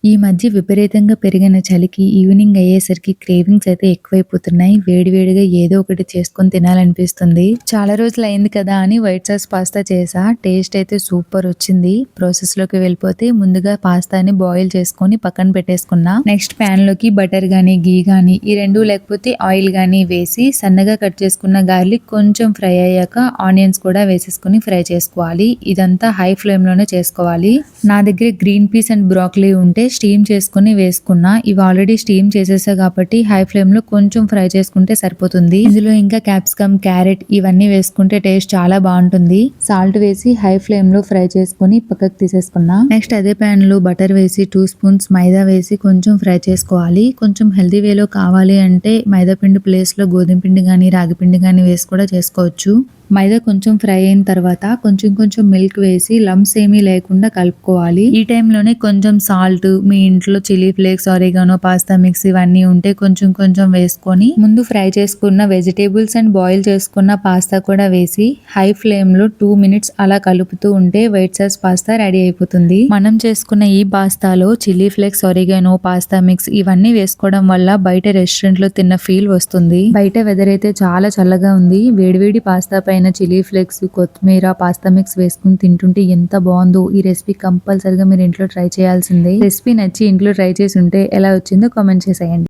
ఈ మధ్య విపరీతంగా పెరిగిన చలికి ఈవినింగ్ అయ్యేసరికి క్రేవింగ్స్ అయితే ఎక్కువైపోతున్నాయి. వేడివేడిగా ఏదో ఒకటి చేసుకొని తినాలనిపిస్తుంది. చాలా రోజులయింది కదా అని వైట్ సాస్ పాస్తా చేశా. టేస్ట్ అయితే సూపర్ వచ్చింది. ప్రాసెస్ లోకి వెళ్ళిపోతే ముందుగా పాస్తాని బాయిల్ చేసుకొని పక్కన పెట్టేసుకున్నా. నెక్స్ట్ ప్యాన్ లోకి బటర్ గానీ ఘీ గానీ ఈ రెండు లేకపోతే ఆయిల్ గానీ వేసి సన్నగా కట్ చేసుకున్న గార్లిక్ కొంచెం ఫ్రై అయ్యాక ఆనియన్స్ కూడా వేసేసుకుని ఫ్రై చేసుకోవాలి. ఇదంతా హై ఫ్లేమ్ లోనే చేసుకోవాలి. నా దగ్గర గ్రీన్ పీస్ అండ్ బ్రాకలీ ఉంటే స్టీమ్ చేసుకుని వేసుకున్నా. ఇవి ఆల్రెడీ స్టీమ్ చేసేసా కాబట్టి హై ఫ్లేమ్ లో కొంచెం ఫ్రై చేసుకుంటే సరిపోతుంది. ఇందులో ఇంకా క్యాప్సికమ్, క్యారెట్ ఇవన్నీ వేసుకుంటే టేస్ట్ చాలా బాగుంటుంది. సాల్ట్ వేసి హై ఫ్లేమ్ లో ఫ్రై చేసుకుని పక్కకు తీసేసుకున్నా. నెక్స్ట్ అదే ప్యాన్ లో బటర్ వేసి 2 స్పూన్స్ మైదా వేసి కొంచెం ఫ్రై చేసుకోవాలి. కొంచెం హెల్దీ వేలో కావాలి అంటే మైదా పిండి ప్లేస్ లో గోధుమ పిండి గానీ రాగి పిండి గానీ వేసి కూడా చేసుకోవచ్చు. మైదా కొంచెం ఫ్రై అయిన తర్వాత కొంచెం మిల్క్ వేసి లంప్స్ ఏమీ లేకుండా కలుపుకోవాలి. ఈ టైంలోనే కొంచెం సాల్ట్, మీ ఇంట్లో chilli flakes, oregano, pasta mix ఇవన్నీ ఉంటే కొంచెం వేసుకొని ముందు ఫ్రై చేసుకున్న వెజిటేబుల్స్ అండ్ బాయిల్ చేసుకున్న పాస్తా కూడా వేసి హై ఫ్లేమ్ లో 2 మినిట్స్ అలా కలుపుతూ ఉంటే వైట్ సాస్ పాస్తా రెడీ అయిపోతుంది. మనం చేసుకున్న ఈ పాస్తాలో chilli flakes, oregano, pasta mix ఇవన్నీ వేసుకోవడం వల్ల బయట రెస్టారెంట్ లో తిన్న ఫీల్ వస్తుంది. బయట వెదర్ అయితే చాలా చల్లగా ఉంది. వేడివేడి పాస్తా పైన చిల్లీ ఫ్లేక్స్, కొత్తిమీర, పాస్తా మిక్స్ వేసుకుని తింటుంటే ఎంత బాగుందో. ఈ రెసిపీ కంపల్సరిగా మీరు ఇంట్లో ట్రై చేయాల్సిందే. రెసిపీ నచ్చి ఇంట్లో ట్రై చేసి ఉంటే ఎలా వచ్చిందో కామెంట్ చేసేయండి.